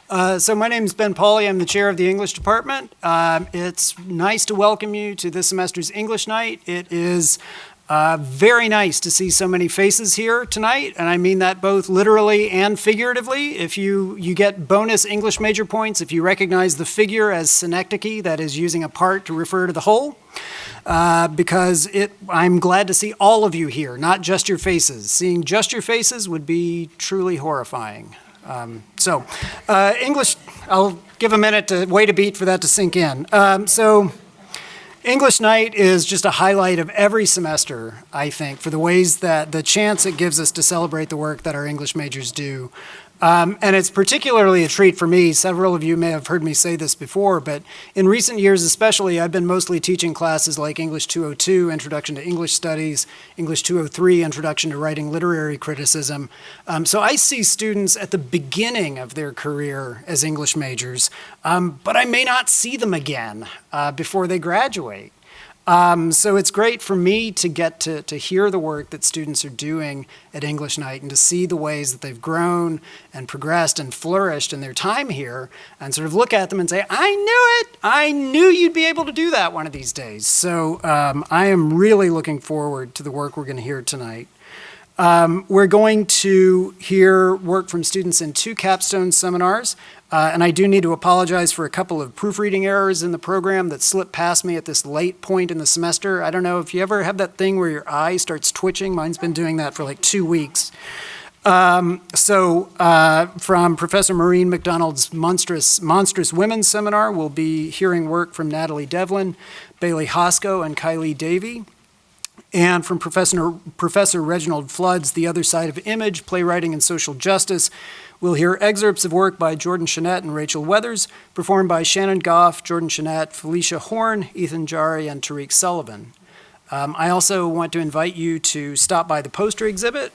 So my name is Ben Pauly. I'm the chair of the English department. It's nice to welcome you to this semester's English night. It is very nice to see so many faces here tonight, and I mean that both literally and figuratively. If you get bonus English major points if you recognize the figure as synecdoche, that is using a part to refer to the whole. Because I'm glad to see all of you here, not just your faces. Seeing just your faces would be truly horrifying. English, I'll give a minute to wait a beat for that to sink in. English night is just a highlight of every semester, I think, for the ways that the chance it gives us to celebrate the work that our English majors do. And it's particularly a treat for me. Several of you may have heard me say this before, but in recent years especially, I've been mostly teaching classes like English 202, Introduction to English Studies, English 203, Introduction to Writing Literary Criticism. So I see students at the beginning of their career as English majors, but I may not see them again before they graduate. So it's great for me to get to hear the work that students are doing at English Night and to see the ways that they've grown and progressed and flourished in their time here and sort of look at them and say, I knew it! I knew you'd be able to do that one of these days. So I am really looking forward to the work we're going to hear tonight. We're going to hear work from students in 2 capstone seminars. And I do need to apologize for a couple of proofreading errors in the program that slipped past me at this late point in the semester. I don't know if you ever have that thing where your eye starts twitching. Mine's been doing that for like 2 weeks. From Professor Maureen McDonald's Monstrous Women's Seminar, we'll be hearing work from Natalie Devlin, Bailey Hosko, and Kylie Davey. And from Professor Reginald Flood's The Other Side of Image, Playwriting and Social Justice, we'll hear excerpts of work by Jordan Chenette and Rachel Weathers, performed by Shannon Goff, Jordan Chenette, Felicia Horn, Ethan Jari, and Tariq Sullivan. I also want to invite you to stop by the poster exhibit,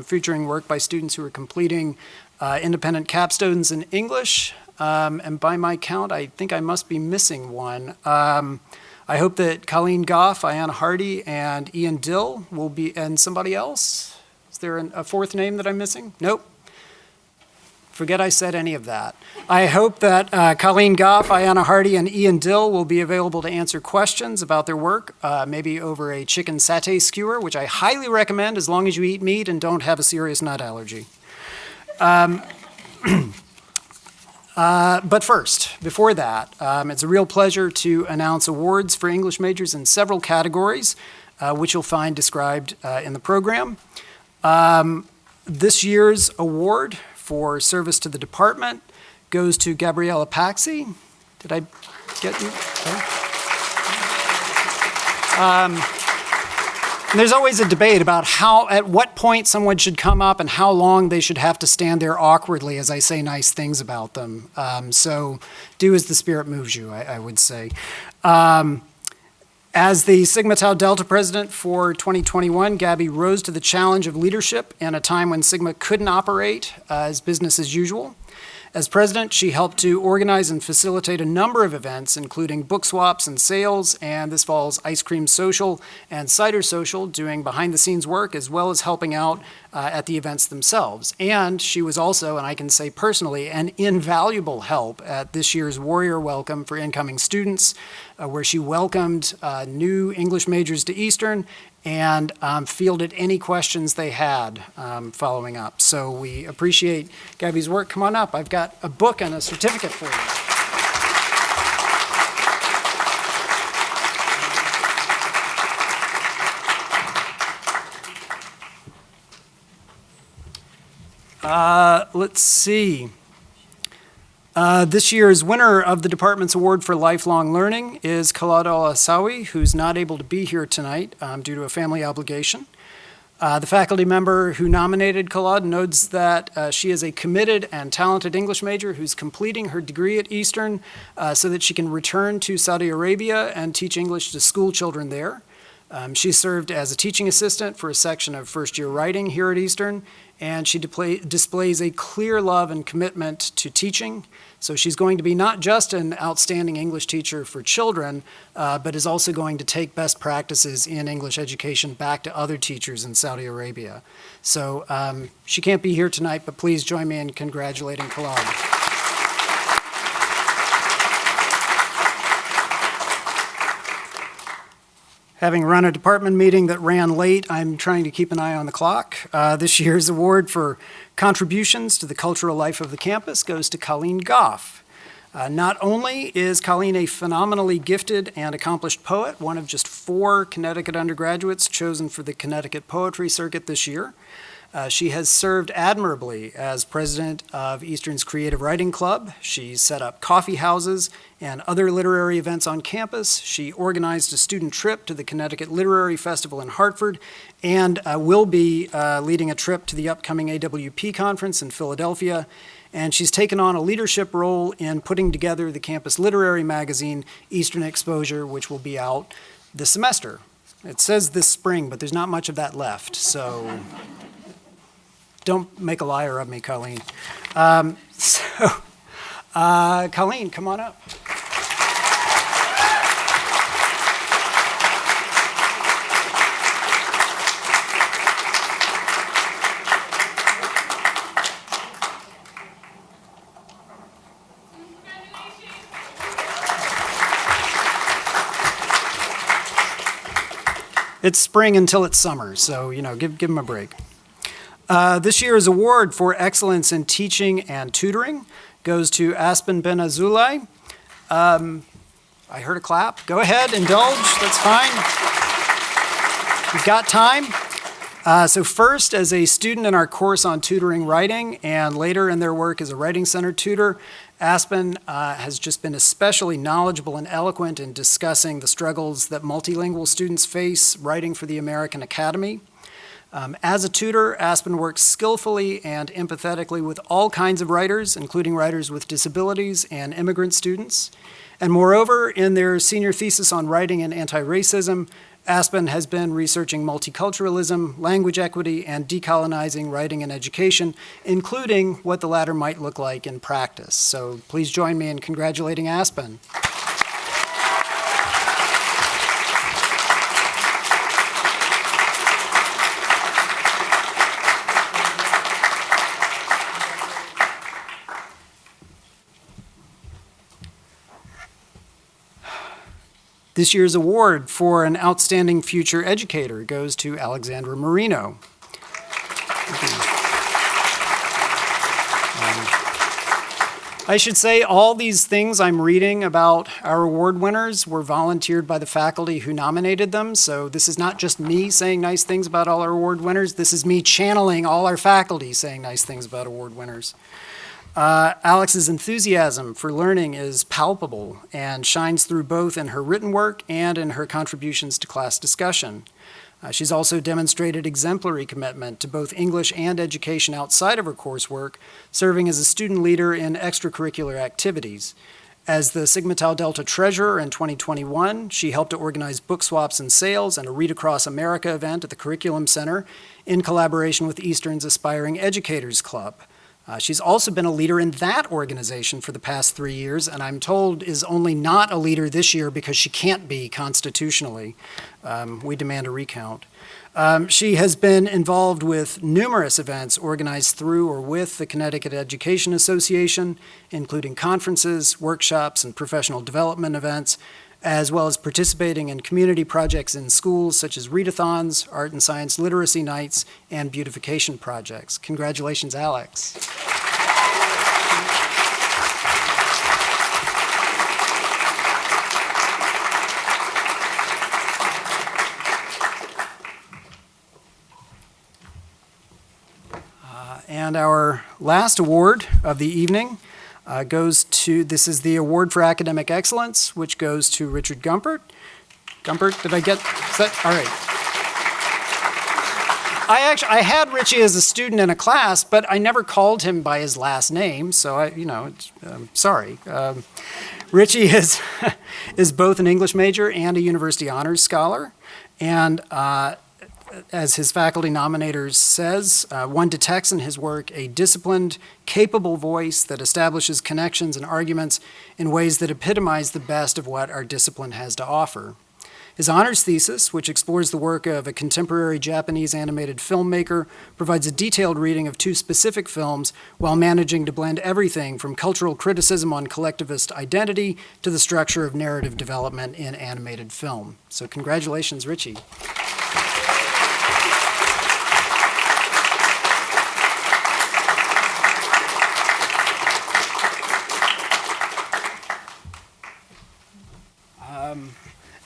featuring work by students who are completing independent capstones in English. And by my count, I think I must be missing one. I hope that Colleen Goff, Ayanna Hardy, and Ian Dill will be, and somebody else? Is there a 4th name that I'm missing? Nope. Forget I said any of that. I hope that Colleen Goff, Ayanna Hardy, and Ian Dill will be available to answer questions about their work, maybe over a chicken satay skewer, which I highly recommend as long as you eat meat and don't have a serious nut allergy. But first, before that, it's a real pleasure to announce awards for English majors in several categories, which you'll find described in the program. This year's award for service to the department goes to Gabriella Paxi. Did I get you? Okay. There's always a debate about at what point someone should come up and how long they should have to stand there awkwardly as I say nice things about them. So do as the spirit moves you, I would say. As the Sigma Tau Delta president for 2021, Gabby rose to the challenge of leadership in a time when Sigma couldn't operate as business as usual. As president, she helped to organize and facilitate a number of events, including book swaps and sales, and this fall's Ice Cream Social and Cider Social, doing behind-the-scenes work, as well as helping out at the events themselves. And she was also, and I can say personally, an invaluable help at this year's Warrior Welcome for incoming students, where she welcomed new English majors to Eastern and fielded any questions they had following up. So we appreciate Gabby's work. Come on up. I've got a book and a certificate for you. Let's see. This year's winner of the department's award for lifelong learning is Khalad Al-Asawi, who's not able to be here tonight due to a family obligation. The faculty member who nominated Khalad notes that she is a committed and talented English major who's completing her degree at Eastern so that she can return to Saudi Arabia and teach English to school children there. She served as a teaching assistant for a section of first-year writing here at Eastern, and she displays a clear love and commitment to teaching. So she's going to be not just an outstanding English teacher for children, but is also going to take best practices in English education back to other teachers in Saudi Arabia. So she can't be here tonight, but please join me in congratulating Khalad. Having run a department meeting that ran late, I'm trying to keep an eye on the clock. This year's award for contributions to the cultural life of the campus goes to Colleen Goff. Not only is Colleen a phenomenally gifted and accomplished poet, one of just 4 Connecticut undergraduates chosen for the Connecticut Poetry Circuit this year, she has served admirably as president of Eastern's Creative Writing Club. She's set up coffee houses and other literary events on campus. She organized a student trip to the Connecticut Literary Festival in Hartford and will be leading a trip to the upcoming AWP conference in Philadelphia. And she's taken on a leadership role in putting together the campus literary magazine, Eastern Exposure, which will be out this semester. It says this spring, but there's not much of that left, so don't make a liar of me, Colleen. Colleen, come on up. It's spring until it's summer, so, give them a break. This year's award for excellence in teaching and tutoring goes to Aspen Ben Azulai. I heard a clap. Go ahead, indulge, that's fine. We've got time. So first, as a student in our course on tutoring writing, and later in their work as a Writing Center tutor, Aspen has just been especially knowledgeable and eloquent in discussing the struggles that multilingual students face writing for the American Academy. As a tutor, Aspen works skillfully and empathetically with all kinds of writers, including writers with disabilities and immigrant students. And moreover, in their senior thesis on writing and anti-racism, Aspen has been researching multiculturalism, language equity, and decolonizing writing and education, including what the latter might look like in practice. So please join me in congratulating Aspen. This year's award for an outstanding future educator goes to Alexandra Marino. I should say all these things I'm reading about our award winners were volunteered by the faculty who nominated them, so this is not just me saying nice things about all our award winners, this is me channeling all our faculty saying nice things about award winners. Alex's enthusiasm for learning is palpable and shines through both in her written work and in her contributions to class discussion. She's also demonstrated exemplary commitment to both English and education outside of her coursework, serving as a student leader in extracurricular activities. As the Sigma Tau Delta Treasurer in 2021, she helped to organize book swaps and sales and a Read Across America event at the Curriculum Center in collaboration with Eastern's Aspiring Educators Club. She's also been a leader in that organization for the past 3 years, and I'm told is only not a leader this year because she can't be constitutionally. We demand a recount. She has been involved with numerous events organized through or with the Connecticut Education Association, including conferences, workshops, and professional development events, as well as participating in community projects in schools such as readathons, art and science literacy nights, and beautification projects. Congratulations, Alex. And our last award of the evening goes to, this is the Award for Academic Excellence, which goes to Richard Gumpert. Gumpert, did I get, is that, all right. I had Richie as a student in a class, but I never called him by his last name, so sorry. Richie is both an English major and a university honors scholar, and as his faculty nominator says, one detects in his work a disciplined, capable voice that establishes connections and arguments in ways that epitomize the best of what our discipline has to offer. His honors thesis, which explores the work of a contemporary Japanese animated filmmaker, provides a detailed reading of two specific films while managing to blend everything from cultural criticism on collectivist identity to the structure of narrative development in animated film. So congratulations, Richie.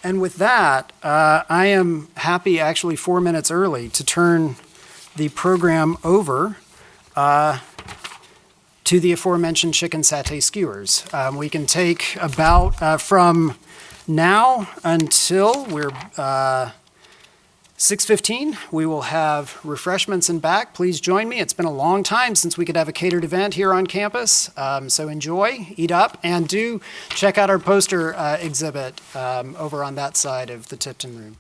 And with that, I am happy, actually 4 minutes early, to turn the program over to the aforementioned chicken satay skewers. We can take about from now until we're 6:15. We will have refreshments in back. Please join me. It's been a long time since we could have a catered event here on campus. So enjoy, eat up, and do check out our poster exhibit over on that side of the Tipton room.